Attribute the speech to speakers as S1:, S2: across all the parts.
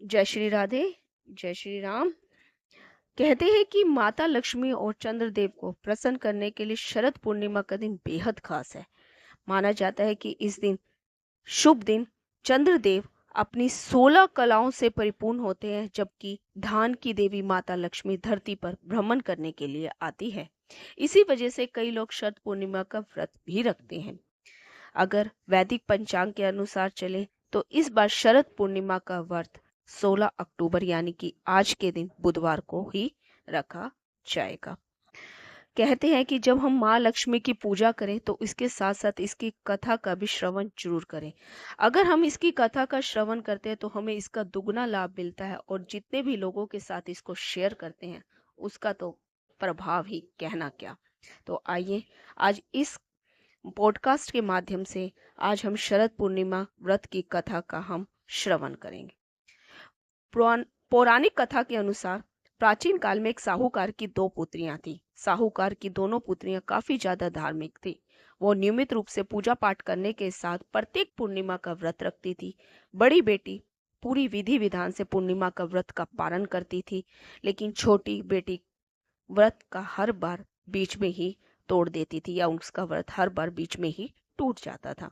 S1: जय श्री राधे, जय श्री राम। कहते हैं कि माता लक्ष्मी और चंद्रदेव को प्रसन्न करने के लिए शरद पूर्णिमा का दिन बेहद खास है। माना जाता है कि इस दिन शुभ दिन चंद्रदेव अपनी 16 कलाओं से परिपूर्ण होते हैं, जबकि धान की देवी माता लक्ष्मी धरती पर भ्रमण करने के लिए आती है। इसी वजह से कई लोग शरद पूर्णिमा का व्रत भी रखते हैं। अगर वैदिक पंचांग के अनुसार चले तो इस बार शरद पूर्णिमा का व्रत 16 अक्टूबर यानी कि आज के दिन बुधवार को ही रखा जाएगा। कहते हैं कि जब हम माँ लक्ष्मी की पूजा करें तो इसके साथ साथ इसकी कथा का भी श्रवण जरूर करें। अगर हम इसकी कथा का श्रवण करते हैं तो हमें इसका दुगना लाभ मिलता है, और जितने भी लोगों के साथ इसको शेयर करते हैं उसका तो प्रभाव ही कहना क्या। तो आइए आज इस पॉडकास्ट के माध्यम से आज हम शरद पूर्णिमा व्रत की कथा का हम श्रवण करेंगे। पौराणिक कथा के अनुसार प्राचीन काल में एक साहूकार की दो पुत्रियां थी। साहूकार की दोनों पुत्रियां काफी ज्यादा धार्मिक थी। वो नियमित रूप से पूजा पाठ करने के साथ प्रत्येक पूर्णिमा का व्रत रखती थी। बड़ी बेटी पूरी विधि विधान से पूर्णिमा का व्रत का पालन करती थी, लेकिन छोटी बेटी व्रत का हर बार बीच में ही तोड़ देती थी, या उसका व्रत हर बार बीच में ही टूट जाता था।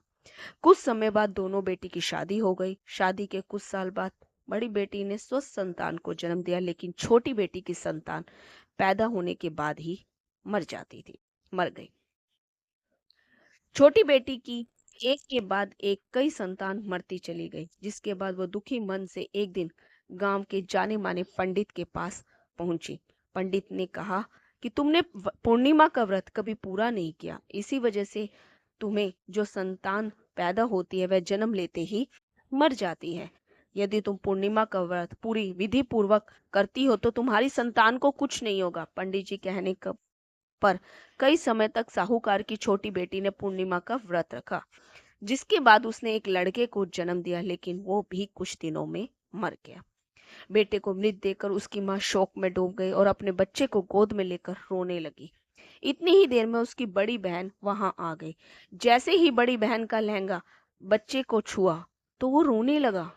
S1: कुछ समय बाद दोनों बेटी की शादी हो गई। शादी के कुछ साल बाद बड़ी बेटी ने स्वस्थ संतान को जन्म दिया, लेकिन छोटी बेटी की संतान पैदा होने के बाद ही मर गई। छोटी बेटी की एक के बाद एक कई संतान मरती चली गई, जिसके बाद वो दुखी मन से एक दिन गांव के जाने माने पंडित के पास पहुंची। पंडित ने कहा कि तुमने पूर्णिमा का व्रत कभी पूरा नहीं किया, इसी वजह से तुम्हें जो संतान पैदा होती है वह जन्म लेते ही मर जाती है। यदि तुम पूर्णिमा का व्रत पूरी विधि पूर्वक करती हो तो तुम्हारी संतान को कुछ नहीं होगा। पंडित जी कहने का पर कई समय तक साहूकार की छोटी बेटी ने पूर्णिमा का व्रत रखा, जिसके बाद उसने एक लड़के को जन्म दिया, लेकिन वो भी कुछ दिनों में मर गया। बेटे को मृत देखकर उसकी माँ शोक में डूब गई और अपने बच्चे को गोद में लेकर रोने लगी। इतनी ही देर में उसकी बड़ी बहन वहां आ गई। जैसे ही बड़ी बहन का लहंगा बच्चे को छुआ तो वो रोने लगा।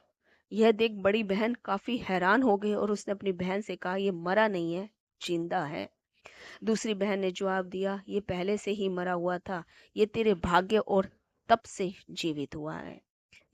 S1: यह देख बड़ी बहन काफी हैरान हो गई और उसने अपनी बहन से कहा, ये मरा नहीं है, जिंदा है। दूसरी बहन ने जवाब दिया, ये पहले से ही मरा हुआ था, ये तेरे भाग्य और तप से जीवित हुआ है।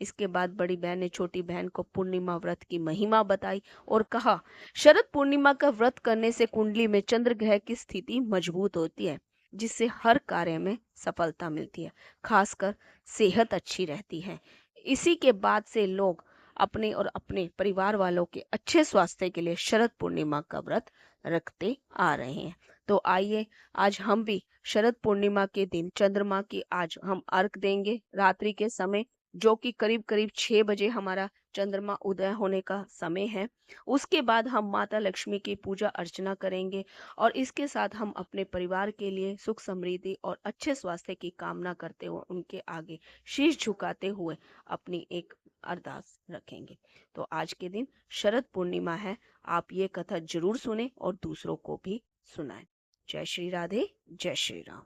S1: इसके बाद बड़ी बहन ने छोटी बहन को पूर्णिमा व्रत की महिमा बताई और कहा, शरद पूर्णिमा का व्रत करने से कुंडली में चंद्र ग्रह की स्थिति मजबूत होती है, जिससे हर कार्य में सफलता मिलती है, खासकर सेहत अच्छी रहती है। इसी के बाद से लोग अपने और अपने परिवार वालों के अच्छे स्वास्थ्य के लिए शरद पूर्णिमा का व्रत रखते आ रहे हैं। तो आइए आज हम भी शरद पूर्णिमा के दिन चंद्रमा की आज हम अर्घ देंगे रात्रि के समय, जो कि करीब करीब 6 बजे हमारा चंद्रमा उदय होने का समय है। उसके बाद हम माता लक्ष्मी की पूजा अर्चना करेंगे, और इसके साथ हम अपने परिवार के लिए सुख समृद्धि और अच्छे स्वास्थ्य की कामना करते हुए उनके आगे शीश झुकाते हुए अपनी एक अरदास रखेंगे। तो आज के दिन शरद पूर्णिमा है, आप ये कथा जरूर सुने और दूसरों को भी सुनाएं। जय श्री राधे, जय श्री राम।